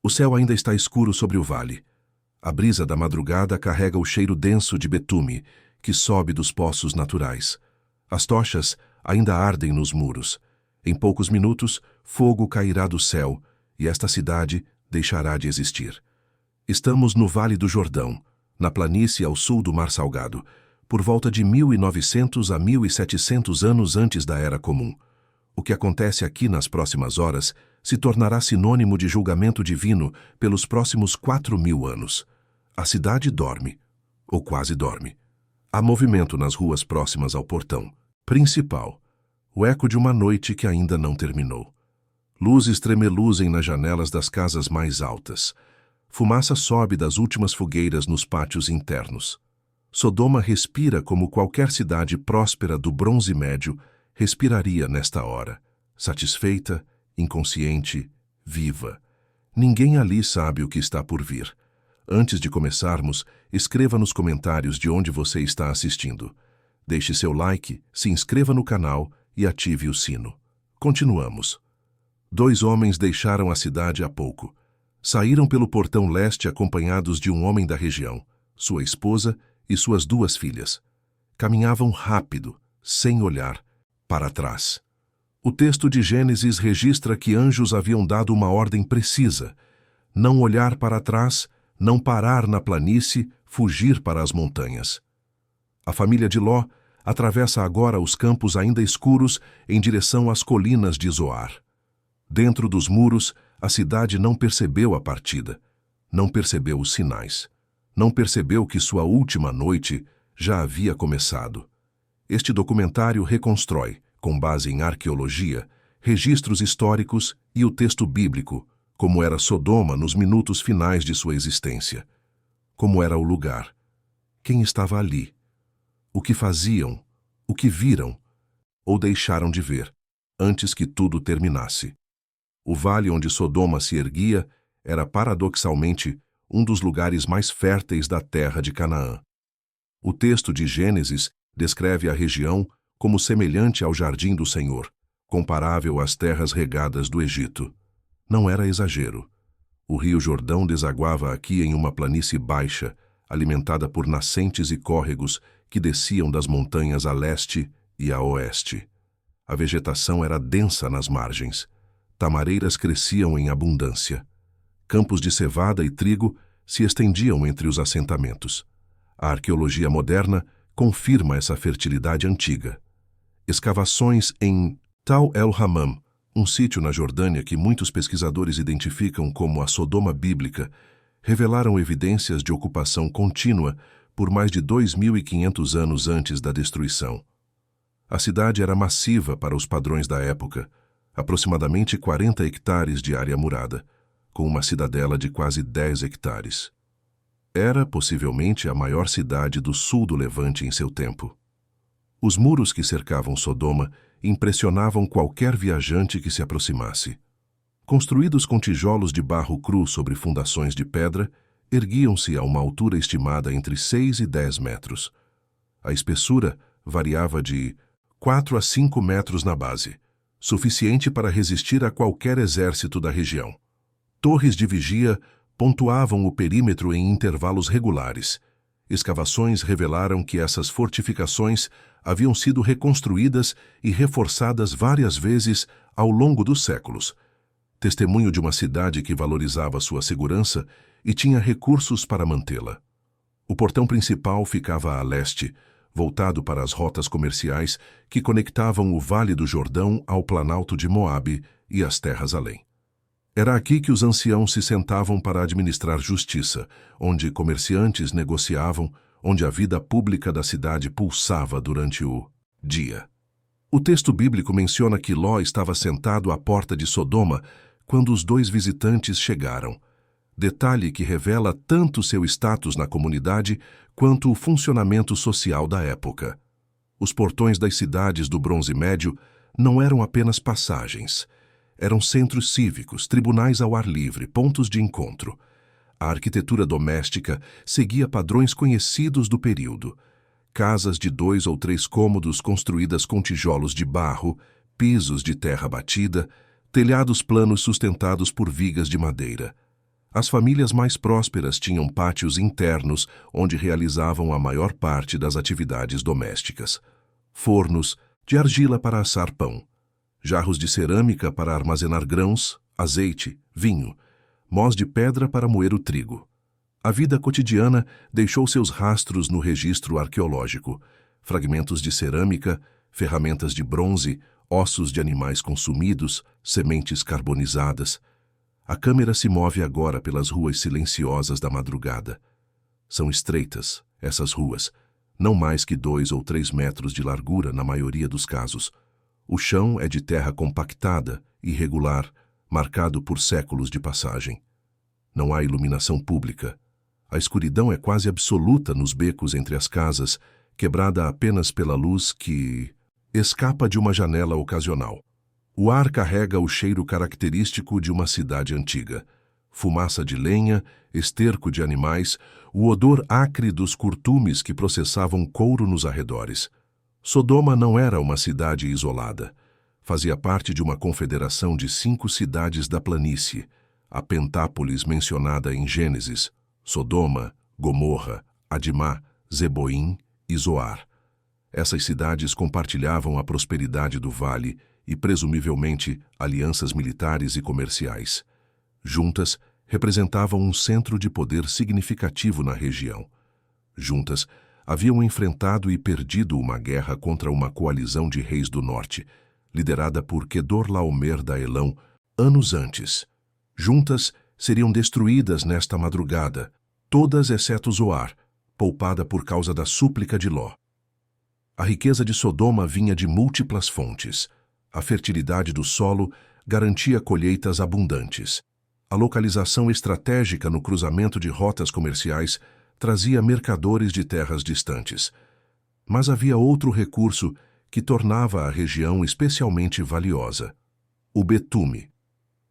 O céu ainda está escuro sobre o vale. A brisa da madrugada carrega o cheiro denso de betume que sobe dos poços naturais. As tochas ainda ardem nos muros. Em poucos minutos, fogo cairá do céu e esta cidade deixará de existir. Estamos no Vale do Jordão, na planície ao sul do Mar Salgado, por volta de 1900 a 1700 anos antes da Era Comum. O que acontece aqui nas próximas horas se tornará sinônimo de julgamento divino pelos próximos 4.000 anos. A cidade dorme, ou quase dorme. Há movimento nas ruas próximas ao portão principal, o eco de uma noite que ainda não terminou. Luzes tremeluzem nas janelas das casas mais altas. Fumaça sobe das últimas fogueiras nos pátios internos. Sodoma respira como qualquer cidade próspera do Bronze Médio respiraria nesta hora, satisfeita, inconsciente, viva. Ninguém ali sabe o que está por vir. Antes de começarmos, escreva nos comentários de onde você está assistindo. Deixe seu like, se inscreva no canal e ative o sino. Continuamos. 2 homens deixaram a cidade há pouco. Saíram pelo portão leste acompanhados de um homem da região, sua esposa e suas 2 filhas. Caminhavam rápido, sem olhar para trás. O texto de Gênesis registra que anjos haviam dado uma ordem precisa: não olhar para trás, não parar na planície, fugir para as montanhas. A família de Ló atravessa agora os campos ainda escuros em direção às colinas de Zoar. Dentro dos muros, a cidade não percebeu a partida, não percebeu os sinais, não percebeu que sua última noite já havia começado. Este documentário reconstrói, com base em arqueologia, registros históricos e o texto bíblico, como era Sodoma nos minutos finais de sua existência. Como era o lugar. Quem estava ali? O que faziam? O que viram? Ou deixaram de ver, antes que tudo terminasse. O vale onde Sodoma se erguia era paradoxalmente um dos lugares mais férteis da terra de Canaã. O texto de Gênesis descreve a região como semelhante ao jardim do Senhor, comparável às terras regadas do Egito. Não era exagero. O rio Jordão desaguava aqui em uma planície baixa, alimentada por nascentes e córregos que desciam das montanhas a leste e a oeste. A vegetação era densa nas margens. Tamareiras cresciam em abundância. Campos de cevada e trigo se estendiam entre os assentamentos. A arqueologia moderna confirma essa fertilidade antiga. Escavações em Tal el-Hammam, um sítio na Jordânia que muitos pesquisadores identificam como a Sodoma bíblica, revelaram evidências de ocupação contínua por mais de 2.500 anos antes da destruição. A cidade era massiva para os padrões da época, aproximadamente 40 hectares de área murada, com uma cidadela de quase 10 hectares. Era, possivelmente, a maior cidade do sul do Levante em seu tempo. Os muros que cercavam Sodoma impressionavam qualquer viajante que se aproximasse. Construídos com tijolos de barro cru sobre fundações de pedra, erguiam-se a uma altura estimada entre 6 e 10 metros. A espessura variava de 4 a 5 metros na base, suficiente para resistir a qualquer exército da região. Torres de vigia pontuavam o perímetro em intervalos regulares. Escavações revelaram que essas fortificações haviam sido reconstruídas e reforçadas várias vezes ao longo dos séculos, testemunho de uma cidade que valorizava sua segurança e tinha recursos para mantê-la. O portão principal ficava a leste, voltado para as rotas comerciais que conectavam o Vale do Jordão ao Planalto de Moabe e as terras além. Era aqui que os anciãos se sentavam para administrar justiça, onde comerciantes negociavam, onde a vida pública da cidade pulsava durante o dia. O texto bíblico menciona que Ló estava sentado à porta de Sodoma quando os 2 visitantes chegaram, detalhe que revela tanto seu status na comunidade quanto o funcionamento social da época. Os portões das cidades do Bronze Médio não eram apenas passagens. Eram centros cívicos, tribunais ao ar livre, pontos de encontro. A arquitetura doméstica seguia padrões conhecidos do período. Casas de 2 ou 3 cômodos construídas com tijolos de barro, pisos de terra batida, telhados planos sustentados por vigas de madeira. As famílias mais prósperas tinham pátios internos onde realizavam a maior parte das atividades domésticas. Fornos de argila para assar pão, jarros de cerâmica para armazenar grãos, azeite, vinho, mós de pedra para moer o trigo. A vida cotidiana deixou seus rastros no registro arqueológico. Fragmentos de cerâmica, ferramentas de bronze, ossos de animais consumidos, sementes carbonizadas. A câmera se move agora pelas ruas silenciosas da madrugada. São estreitas, essas ruas, não mais que 2 ou 3 metros de largura na maioria dos casos. O chão é de terra compactada, irregular, marcado por séculos de passagem. Não há iluminação pública. A escuridão é quase absoluta nos becos entre as casas, quebrada apenas pela luz que escapa de uma janela ocasional. O ar carrega o cheiro característico de uma cidade antiga. Fumaça de lenha, esterco de animais, o odor acre dos curtumes que processavam couro nos arredores. Sodoma não era uma cidade isolada. Fazia parte de uma confederação de 5 cidades da planície, a Pentápolis mencionada em Gênesis, Sodoma, Gomorra, Adimá, Zeboim e Zoar. Essas cidades compartilhavam a prosperidade do vale e, presumivelmente, alianças militares e comerciais. Juntas, representavam um centro de poder significativo na região. Juntas, haviam enfrentado e perdido uma guerra contra uma coalizão de reis do norte, liderada por Quedorlaomer da Elão, anos antes. Juntas, seriam destruídas nesta madrugada, todas exceto Zoar, poupada por causa da súplica de Ló. A riqueza de Sodoma vinha de múltiplas fontes. A fertilidade do solo garantia colheitas abundantes. A localização estratégica no cruzamento de rotas comerciais trazia mercadores de terras distantes. Mas havia outro recurso que tornava a região especialmente valiosa: o betume.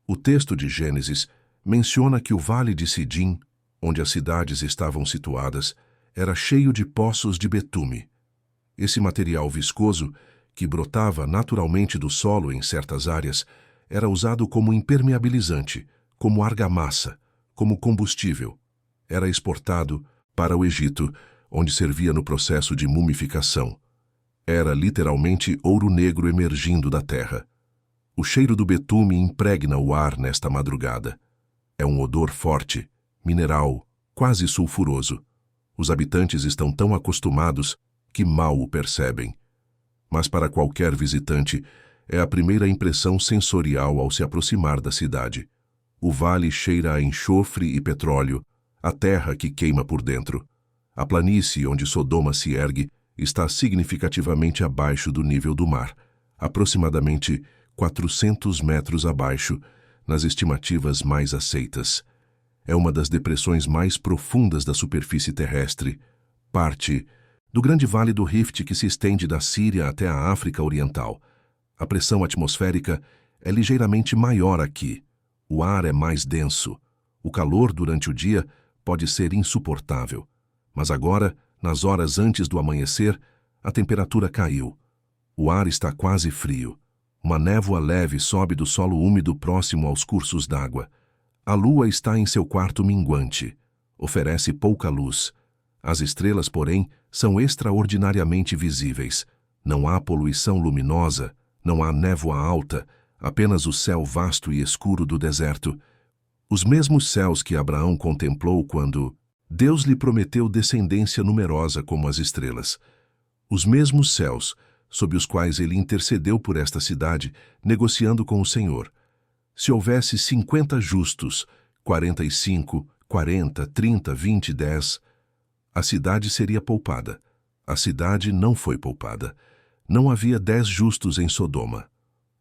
O texto de Gênesis menciona que o vale de Sidim, onde as cidades estavam situadas, era cheio de poços de betume. Esse material viscoso, que brotava naturalmente do solo em certas áreas, era usado como impermeabilizante, como argamassa, como combustível. Era exportado para o Egito, onde servia no processo de mumificação. Era literalmente ouro negro emergindo da terra. O cheiro do betume impregna o ar nesta madrugada. É um odor forte, mineral, quase sulfuroso. Os habitantes estão tão acostumados que mal o percebem. Mas para qualquer visitante, é a primeira impressão sensorial ao se aproximar da cidade. O vale cheira a enxofre e petróleo, a terra que queima por dentro. A planície onde Sodoma se ergue está significativamente abaixo do nível do mar, aproximadamente 400 metros abaixo, nas estimativas mais aceitas. É uma das depressões mais profundas da superfície terrestre, parte do grande vale do Rift que se estende da Síria até a África Oriental. A pressão atmosférica é ligeiramente maior aqui. O ar é mais denso. O calor durante o dia pode ser insuportável. Mas agora, nas horas antes do amanhecer, a temperatura caiu. O ar está quase frio. Uma névoa leve sobe do solo úmido próximo aos cursos d'água. A lua está em seu quarto minguante. Oferece pouca luz. As estrelas, porém, são extraordinariamente visíveis. Não há poluição luminosa, não há névoa alta, apenas o céu vasto e escuro do deserto. Os mesmos céus que Abraão contemplou quando Deus lhe prometeu descendência numerosa como as estrelas. Os mesmos céus sob os quais ele intercedeu por esta cidade, negociando com o Senhor. Se houvesse 50 justos, 45, 40, 30, 20, 10... a cidade seria poupada. A cidade não foi poupada. Não havia 10 justos em Sodoma.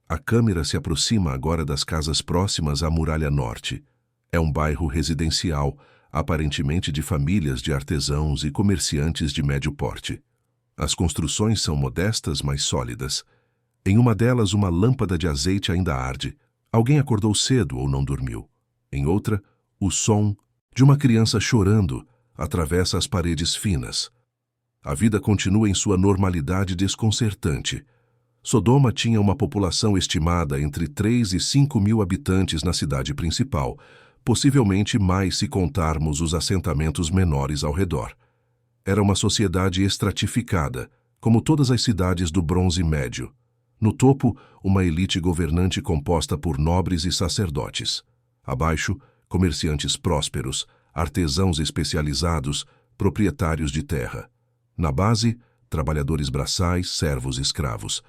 A câmera se aproxima agora das casas próximas à Muralha Norte. É um bairro residencial, aparentemente de famílias de artesãos e comerciantes de médio porte. As construções são modestas, mas sólidas. Em uma delas, uma lâmpada de azeite ainda arde. Alguém acordou cedo ou não dormiu. Em outra, o som de uma criança chorando atravessa as paredes finas. A vida continua em sua normalidade desconcertante. Sodoma tinha uma população estimada entre 3 e 5 mil habitantes na cidade principal, possivelmente mais se contarmos os assentamentos menores ao redor. Era uma sociedade estratificada, como todas as cidades do Bronze Médio. No topo, uma elite governante composta por nobres e sacerdotes. Abaixo, comerciantes prósperos, artesãos especializados, proprietários de terra. Na base, trabalhadores braçais, servos e escravos.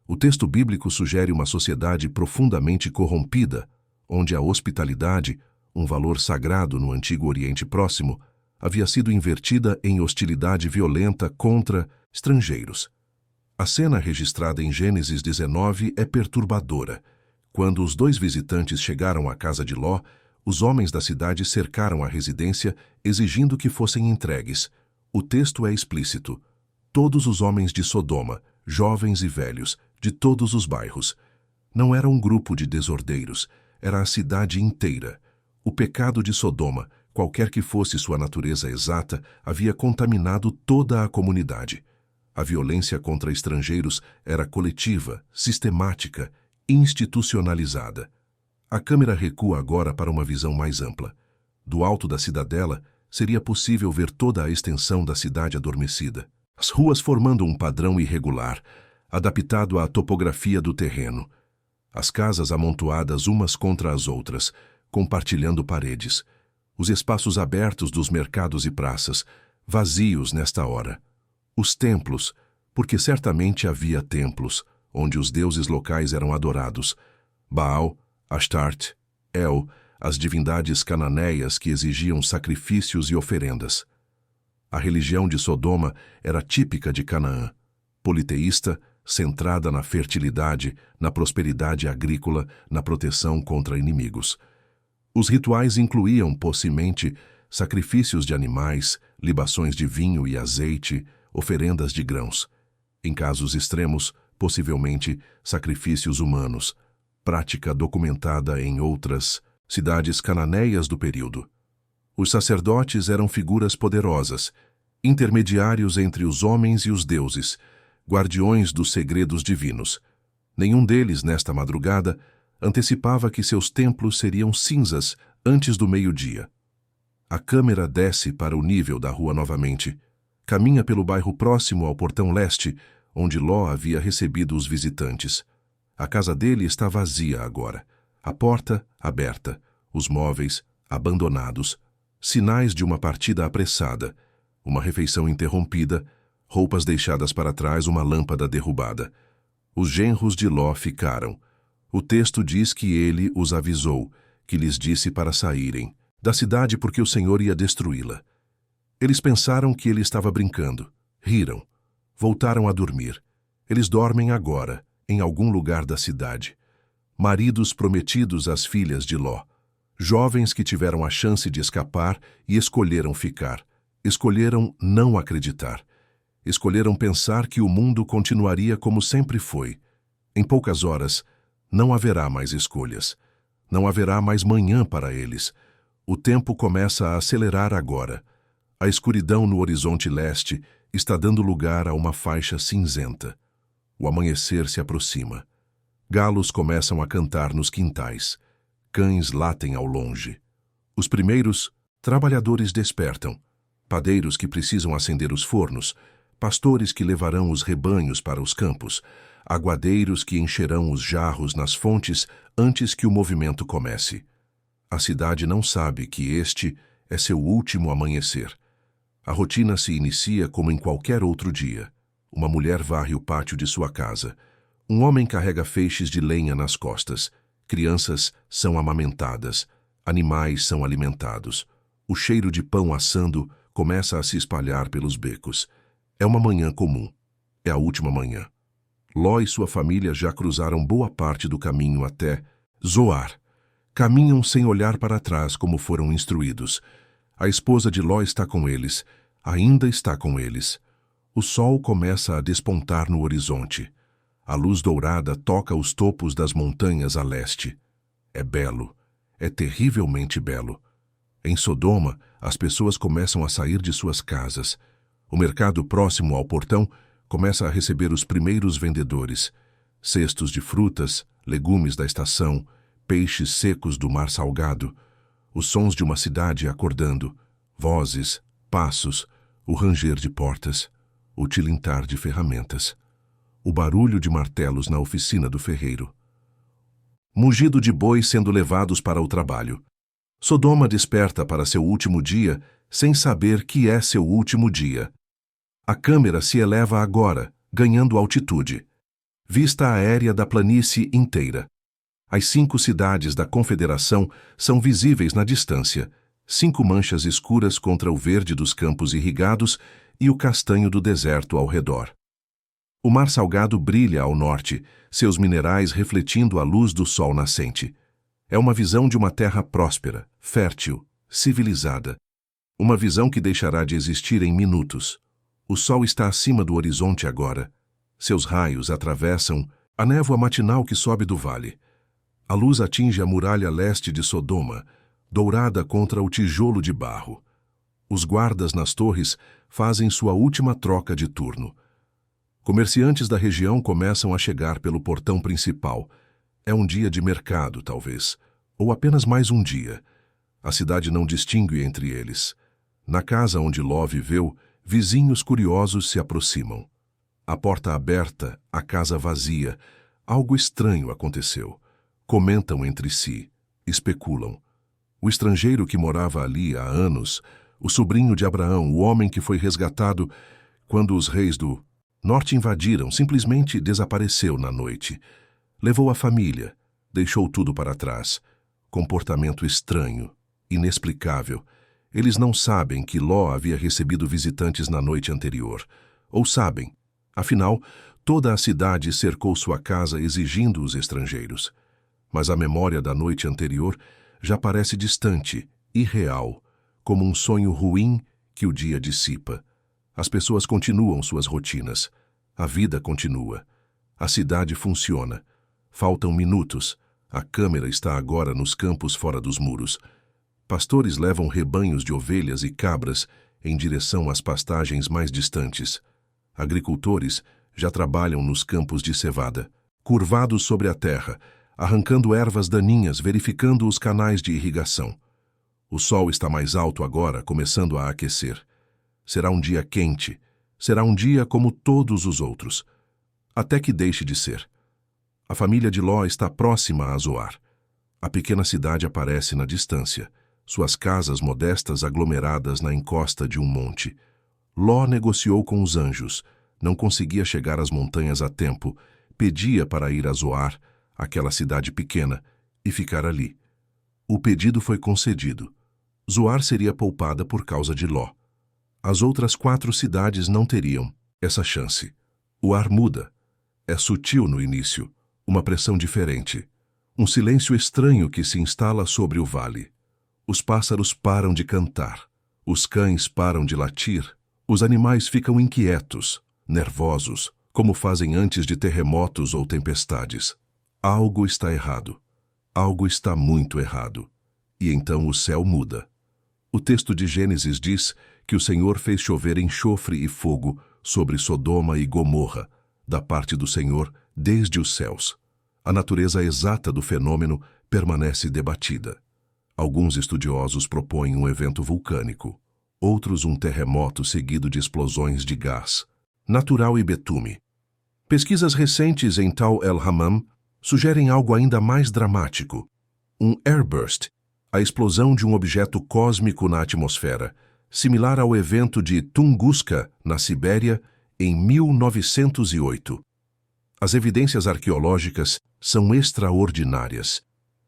O texto bíblico sugere uma sociedade profundamente corrompida, onde a hospitalidade, um valor sagrado no Antigo Oriente Próximo, havia sido invertida em hostilidade violenta contra estrangeiros. A cena registrada em Gênesis 19 é perturbadora. Quando os dois visitantes chegaram à casa de Ló, os homens da cidade cercaram a residência, exigindo que fossem entregues. O texto é explícito. Todos os homens de Sodoma, jovens e velhos, de todos os bairros. Não era um grupo de desordeiros, era a cidade inteira. O pecado de Sodoma, qualquer que fosse sua natureza exata, havia contaminado toda a comunidade. A violência contra estrangeiros era coletiva, sistemática, institucionalizada. A câmera recua agora para uma visão mais ampla. Do alto da cidadela, seria possível ver toda a extensão da cidade adormecida. As ruas formando um padrão irregular, adaptado à topografia do terreno. As casas amontoadas umas contra as outras, compartilhando paredes. Os espaços abertos dos mercados e praças, vazios nesta hora. Os templos, porque certamente havia templos, onde os deuses locais eram adorados. Baal, Astarte, El, as divindades cananeias que exigiam sacrifícios e oferendas. A religião de Sodoma era típica de Canaã, politeísta, centrada na fertilidade, na prosperidade agrícola, na proteção contra inimigos. Os rituais incluíam, possivelmente, sacrifícios de animais, libações de vinho e azeite, oferendas de grãos. Em casos extremos, possivelmente, sacrifícios humanos, prática documentada em outras cidades cananeias do período. Os sacerdotes eram figuras poderosas, intermediários entre os homens e os deuses, guardiões dos segredos divinos. Nenhum deles, nesta madrugada, antecipava que seus templos seriam cinzas antes do meio-dia. A câmera desce para o nível da rua novamente. Caminha pelo bairro próximo ao portão leste, onde Ló havia recebido os visitantes. A casa dele está vazia agora. A porta aberta, os móveis abandonados. Sinais de uma partida apressada, uma refeição interrompida, roupas deixadas para trás, uma lâmpada derrubada. Os genros de Ló ficaram. O texto diz que ele os avisou, que lhes disse para saírem da cidade porque o Senhor ia destruí-la. Eles pensaram que ele estava brincando. Riram. Voltaram a dormir. Eles dormem agora, em algum lugar da cidade. Maridos prometidos às filhas de Ló. Jovens que tiveram a chance de escapar e escolheram ficar. Escolheram não acreditar. Escolheram pensar que o mundo continuaria como sempre foi. Em poucas horas, não haverá mais escolhas. Não haverá mais manhã para eles. O tempo começa a acelerar agora. A escuridão no horizonte leste está dando lugar a uma faixa cinzenta. O amanhecer se aproxima. Galos começam a cantar nos quintais. Cães latem ao longe. Os primeiros trabalhadores despertam. Padeiros que precisam acender os fornos, pastores que levarão os rebanhos para os campos, aguadeiros que encherão os jarros nas fontes antes que o movimento comece. A cidade não sabe que este é seu último amanhecer. A rotina se inicia como em qualquer outro dia. Uma mulher varre o pátio de sua casa. Um homem carrega feixes de lenha nas costas. Crianças são amamentadas. Animais são alimentados. O cheiro de pão assando começa a se espalhar pelos becos. É uma manhã comum. É a última manhã. Ló e sua família já cruzaram boa parte do caminho até Zoar. Caminham sem olhar para trás como foram instruídos. A esposa de Ló está com eles. Ainda está com eles. O sol começa a despontar no horizonte. A luz dourada toca os topos das montanhas a leste. É belo. É terrivelmente belo. Em Sodoma, as pessoas começam a sair de suas casas. O mercado próximo ao portão começa a receber os primeiros vendedores. Cestos de frutas, legumes da estação, peixes secos do mar salgado. Os sons de uma cidade acordando, vozes, passos, o ranger de portas, o tilintar de ferramentas, o barulho de martelos na oficina do ferreiro. Mugido de bois sendo levados para o trabalho. Sodoma desperta para seu último dia sem saber que é seu último dia. A câmera se eleva agora, ganhando altitude. Vista aérea da planície inteira. As 5 cidades da Confederação são visíveis na distância, 5 manchas escuras contra o verde dos campos irrigados e o castanho do deserto ao redor. O mar salgado brilha ao norte, seus minerais refletindo a luz do sol nascente. É uma visão de uma terra próspera, fértil, civilizada. Uma visão que deixará de existir em minutos. O sol está acima do horizonte agora. Seus raios atravessam a névoa matinal que sobe do vale. A luz atinge a muralha leste de Sodoma, dourada contra o tijolo de barro. Os guardas nas torres fazem sua última troca de turno. Comerciantes da região começam a chegar pelo portão principal. É um dia de mercado, talvez, ou apenas mais um dia. A cidade não distingue entre eles. Na casa onde Ló viveu, vizinhos curiosos se aproximam. A porta aberta, a casa vazia. Algo estranho aconteceu. Comentam entre si, especulam. O estrangeiro que morava ali há anos, o sobrinho de Abraão, o homem que foi resgatado quando os reis do norte invadiram, simplesmente desapareceu na noite. Levou a família, deixou tudo para trás. Comportamento estranho, inexplicável. Eles não sabem que Ló havia recebido visitantes na noite anterior. Ou sabem. Afinal, toda a cidade cercou sua casa exigindo os estrangeiros. Mas a memória da noite anterior já parece distante, irreal, como um sonho ruim que o dia dissipa. As pessoas continuam suas rotinas. A vida continua. A cidade funciona. Faltam minutos. A câmera está agora nos campos fora dos muros. Pastores levam rebanhos de ovelhas e cabras em direção às pastagens mais distantes. Agricultores já trabalham nos campos de cevada, curvados sobre a terra, arrancando ervas daninhas, verificando os canais de irrigação. O sol está mais alto agora, começando a aquecer. Será um dia quente. Será um dia como todos os outros. Até que deixe de ser. A família de Ló está próxima a Zoar. A pequena cidade aparece na distância, suas casas modestas aglomeradas na encosta de um monte. Ló negociou com os anjos, não conseguia chegar às montanhas a tempo, pedia para ir a Zoar, aquela cidade pequena, e ficar ali. O pedido foi concedido. Zoar seria poupada por causa de Ló. As outras 4 cidades não teriam essa chance. O ar muda. É sutil no início, uma pressão diferente. Um silêncio estranho que se instala sobre o vale. Os pássaros param de cantar. Os cães param de latir. Os animais ficam inquietos, nervosos, como fazem antes de terremotos ou tempestades. Algo está errado. Algo está muito errado. E então o céu muda. O texto de Gênesis diz que o Senhor fez chover enxofre e fogo sobre Sodoma e Gomorra, da parte do Senhor, desde os céus. A natureza exata do fenômeno permanece debatida. Alguns estudiosos propõem um evento vulcânico, outros um terremoto seguido de explosões de gás, natural e betume. Pesquisas recentes em Tal el-Hammam sugerem algo ainda mais dramático, um airburst, a explosão de um objeto cósmico na atmosfera, similar ao evento de Tunguska, na Sibéria, em 1908. As evidências arqueológicas são extraordinárias.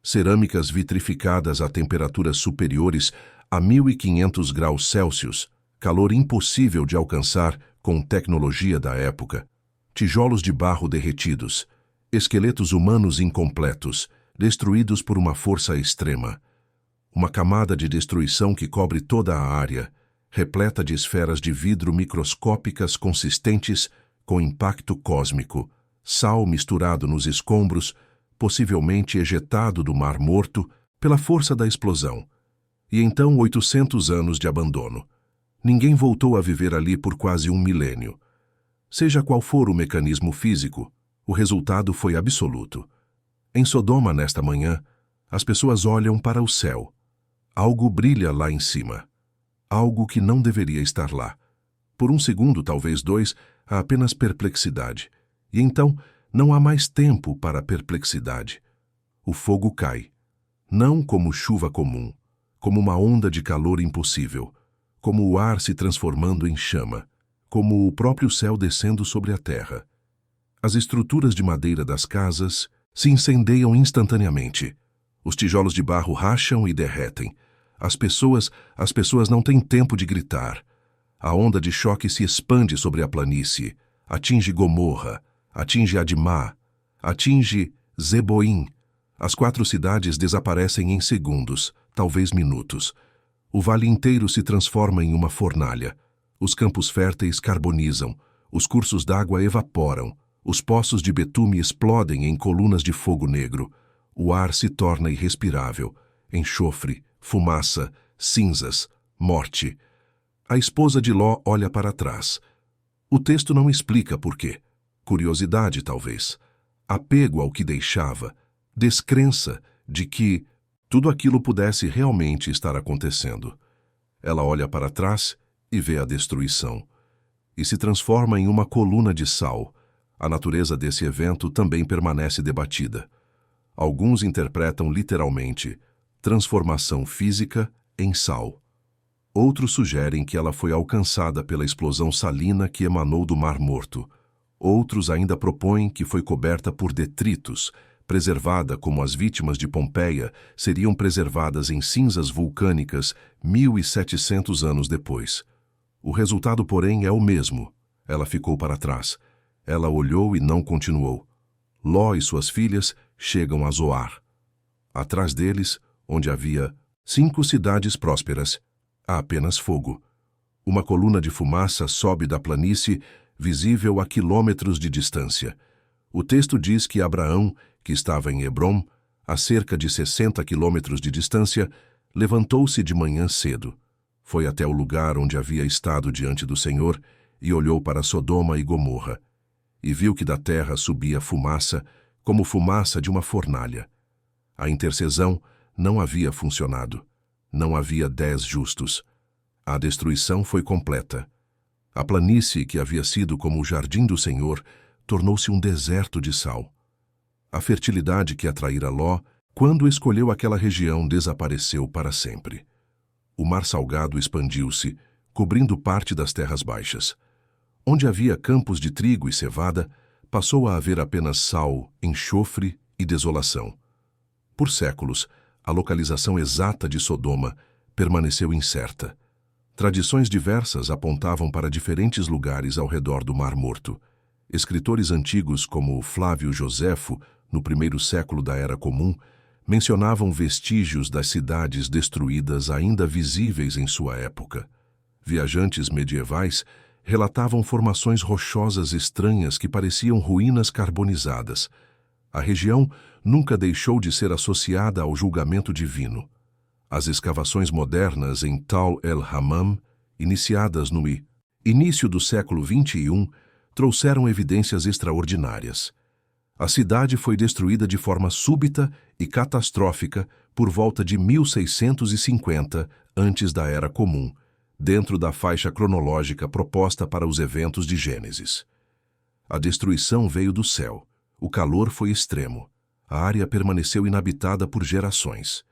Cerâmicas vitrificadas a temperaturas superiores a 1500 graus Celsius, calor impossível de alcançar com tecnologia da época, tijolos de barro derretidos, esqueletos humanos incompletos, destruídos por uma força extrema. Uma camada de destruição que cobre toda a área, repleta de esferas de vidro microscópicas consistentes com impacto cósmico, sal misturado nos escombros, possivelmente ejetado do Mar Morto pela força da explosão. E então 800 anos de abandono. Ninguém voltou a viver ali por quase um milênio. Seja qual for o mecanismo físico, o resultado foi absoluto. Em Sodoma, nesta manhã, as pessoas olham para o céu. Algo brilha lá em cima. Algo que não deveria estar lá. Por um segundo, talvez dois, há apenas perplexidade. E então, não há mais tempo para a perplexidade. O fogo cai. Não como chuva comum, como uma onda de calor impossível, como o ar se transformando em chama, como o próprio céu descendo sobre a terra. As estruturas de madeira das casas se incendeiam instantaneamente. Os tijolos de barro racham e derretem. As pessoas não têm tempo de gritar. A onda de choque se expande sobre a planície, atinge Gomorra, atinge Admá, atinge Zeboim. As 4 cidades desaparecem em segundos, talvez minutos. O vale inteiro se transforma em uma fornalha. Os campos férteis carbonizam, os cursos d'água evaporam, os poços de betume explodem em colunas de fogo negro. O ar se torna irrespirável. Enxofre, fumaça, cinzas, morte. A esposa de Ló olha para trás. O texto não explica por quê. Curiosidade, talvez. Apego ao que deixava. Descrença de que tudo aquilo pudesse realmente estar acontecendo. Ela olha para trás e vê a destruição. E se transforma em uma coluna de sal. A natureza desse evento também permanece debatida. Alguns interpretam literalmente transformação física em sal. Outros sugerem que ela foi alcançada pela explosão salina que emanou do Mar Morto. Outros ainda propõem que foi coberta por detritos, preservada como as vítimas de Pompeia seriam preservadas em cinzas vulcânicas 1.700 anos depois. O resultado, porém, é o mesmo. Ela ficou para trás. Ela olhou e não continuou. Ló e suas filhas chegam a Zoar. Atrás deles, onde havia 5 cidades prósperas, há apenas fogo. Uma coluna de fumaça sobe da planície, visível a quilômetros de distância. O texto diz que Abraão, que estava em Hebrom, a cerca de 60 quilômetros de distância, levantou-se de manhã cedo. Foi até o lugar onde havia estado diante do Senhor e olhou para Sodoma e Gomorra. E viu que da terra subia fumaça, como fumaça de uma fornalha. A intercessão não havia funcionado. Não havia 10 justos. A destruição foi completa. A planície, que havia sido como o jardim do Senhor, tornou-se um deserto de sal. A fertilidade que atraíra Ló, quando escolheu aquela região, desapareceu para sempre. O mar salgado expandiu-se, cobrindo parte das terras baixas. Onde havia campos de trigo e cevada, passou a haver apenas sal, enxofre e desolação. Por séculos, a localização exata de Sodoma permaneceu incerta. Tradições diversas apontavam para diferentes lugares ao redor do Mar Morto. Escritores antigos como Flávio Joséfo, no 1º século da Era Comum, mencionavam vestígios das cidades destruídas ainda visíveis em sua época. Viajantes medievais relatavam formações rochosas estranhas que pareciam ruínas carbonizadas. A região nunca deixou de ser associada ao julgamento divino. As escavações modernas em Tal el-Hammam, iniciadas no início do século XXI, trouxeram evidências extraordinárias. A cidade foi destruída de forma súbita e catastrófica por volta de 1650, antes da Era Comum, dentro da faixa cronológica proposta para os eventos de Gênesis. A destruição veio do céu. O calor foi extremo. A área permaneceu inabitada por gerações.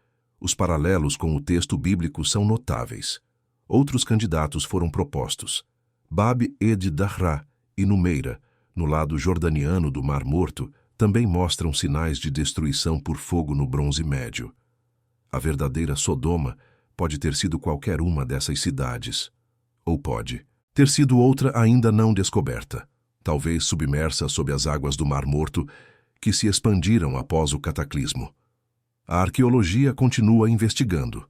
Os paralelos com o texto bíblico são notáveis. Outros candidatos foram propostos. Bab-ed-Dahra e Numeira, no lado jordaniano do Mar Morto, também mostram sinais de destruição por fogo no Bronze Médio. A verdadeira Sodoma pode ter sido qualquer uma dessas cidades. Ou pode ter sido outra ainda não descoberta, talvez submersa sob as águas do Mar Morto, que se expandiram após o cataclismo. A arqueologia continua investigando.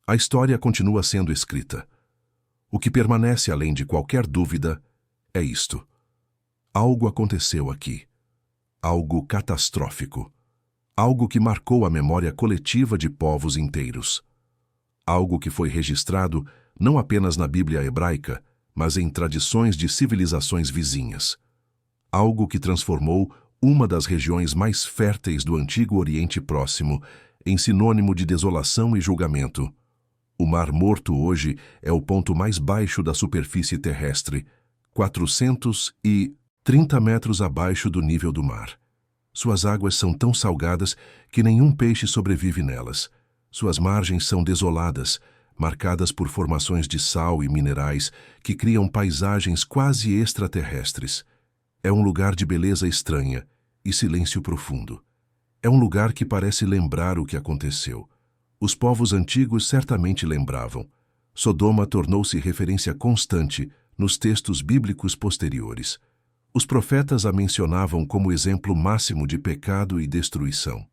A história continua sendo escrita. O que permanece além de qualquer dúvida é isto. Algo aconteceu aqui. Algo catastrófico. Algo que marcou a memória coletiva de povos inteiros. Algo que foi registrado não apenas na Bíblia hebraica, mas em tradições de civilizações vizinhas. Algo que transformou uma das regiões mais férteis do antigo Oriente Próximo, em sinônimo de desolação e julgamento. O Mar Morto hoje é o ponto mais baixo da superfície terrestre, 430 metros abaixo do nível do mar. Suas águas são tão salgadas que nenhum peixe sobrevive nelas. Suas margens são desoladas, marcadas por formações de sal e minerais que criam paisagens quase extraterrestres. É um lugar de beleza estranha e silêncio profundo. É um lugar que parece lembrar o que aconteceu. Os povos antigos certamente lembravam. Sodoma tornou-se referência constante nos textos bíblicos posteriores. Os profetas a mencionavam como exemplo máximo de pecado e destruição.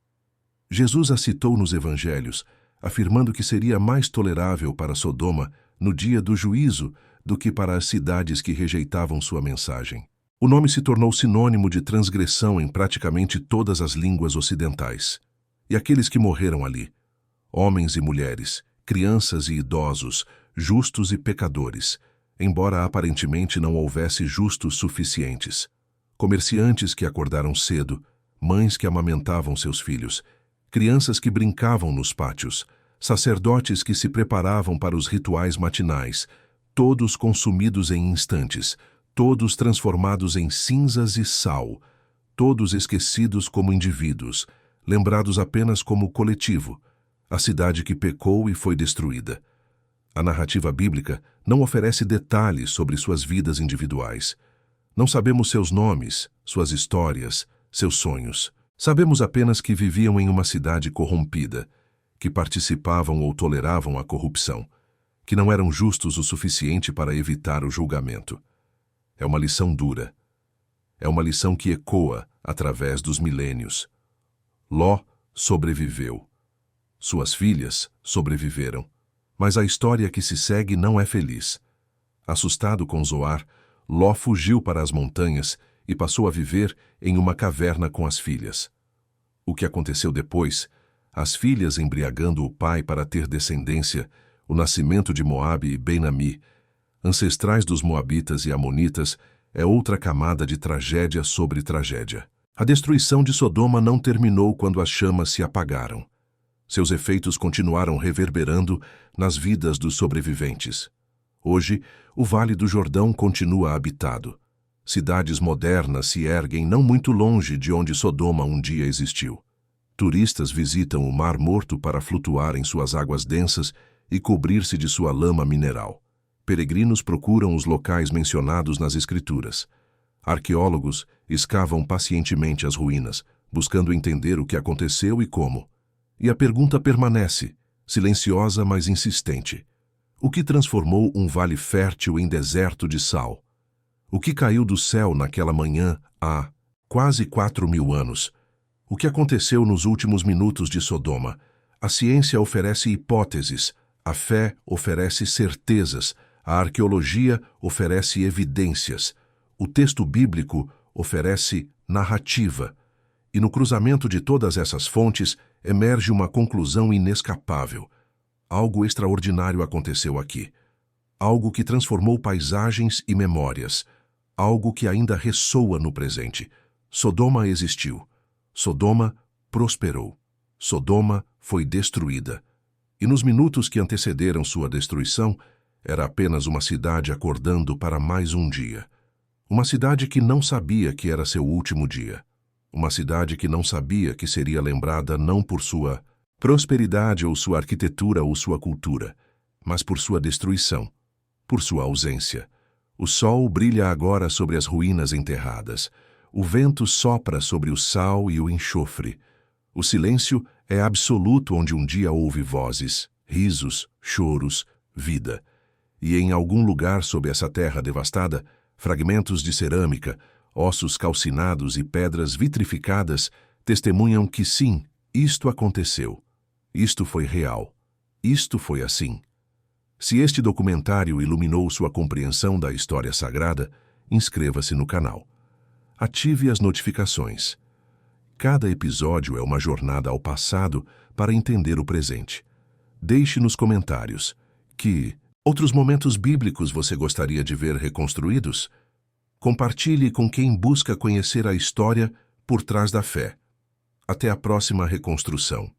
Jesus a citou nos evangelhos, afirmando que seria mais tolerável para Sodoma no dia do juízo do que para as cidades que rejeitavam sua mensagem. O nome se tornou sinônimo de transgressão em praticamente todas as línguas ocidentais. E aqueles que morreram ali, homens e mulheres, crianças e idosos, justos e pecadores, embora aparentemente não houvesse justos suficientes. Comerciantes que acordaram cedo, mães que amamentavam seus filhos, crianças que brincavam nos pátios, sacerdotes que se preparavam para os rituais matinais, todos consumidos em instantes, todos transformados em cinzas e sal, todos esquecidos como indivíduos, lembrados apenas como coletivo, a cidade que pecou e foi destruída. A narrativa bíblica não oferece detalhes sobre suas vidas individuais. Não sabemos seus nomes, suas histórias, seus sonhos. Sabemos apenas que viviam em uma cidade corrompida, que participavam ou toleravam a corrupção, que não eram justos o suficiente para evitar o julgamento. É uma lição dura. É uma lição que ecoa através dos milênios. Ló sobreviveu. Suas filhas sobreviveram. Mas a história que se segue não é feliz. Assustado com Zoar, Ló fugiu para as montanhas e passou a viver em uma caverna com as filhas. O que aconteceu depois, as filhas embriagando o pai para ter descendência, o nascimento de Moabe e Ben-Ami, ancestrais dos Moabitas e Amonitas, é outra camada de tragédia sobre tragédia. A destruição de Sodoma não terminou quando as chamas se apagaram. Seus efeitos continuaram reverberando nas vidas dos sobreviventes. Hoje, o Vale do Jordão continua habitado. Cidades modernas se erguem não muito longe de onde Sodoma um dia existiu. Turistas visitam o Mar Morto para flutuar em suas águas densas e cobrir-se de sua lama mineral. Peregrinos procuram os locais mencionados nas Escrituras. Arqueólogos escavam pacientemente as ruínas, buscando entender o que aconteceu e como. E a pergunta permanece, silenciosa mas insistente. O que transformou um vale fértil em deserto de sal? O que caiu do céu naquela manhã há quase 4.000 anos? O que aconteceu nos últimos minutos de Sodoma? A ciência oferece hipóteses, a fé oferece certezas, a arqueologia oferece evidências, o texto bíblico oferece narrativa. E no cruzamento de todas essas fontes emerge uma conclusão inescapável. Algo extraordinário aconteceu aqui. Algo que transformou paisagens e memórias. Algo que ainda ressoa no presente. Sodoma existiu. Sodoma prosperou. Sodoma foi destruída. E nos minutos que antecederam sua destruição, era apenas uma cidade acordando para mais um dia. Uma cidade que não sabia que era seu último dia. Uma cidade que não sabia que seria lembrada não por sua prosperidade ou sua arquitetura ou sua cultura, mas por sua destruição, por sua ausência. O sol brilha agora sobre as ruínas enterradas. O vento sopra sobre o sal e o enxofre. O silêncio é absoluto onde um dia houve vozes, risos, choros, vida. E em algum lugar sob essa terra devastada, fragmentos de cerâmica, ossos calcinados e pedras vitrificadas testemunham que sim, isto aconteceu. Isto foi real. Isto foi assim. Se este documentário iluminou sua compreensão da história sagrada, inscreva-se no canal. Ative as notificações. Cada episódio é uma jornada ao passado para entender o presente. Deixe nos comentários que outros momentos bíblicos você gostaria de ver reconstruídos? Compartilhe com quem busca conhecer a história Por trás da fé. Até a próxima reconstrução.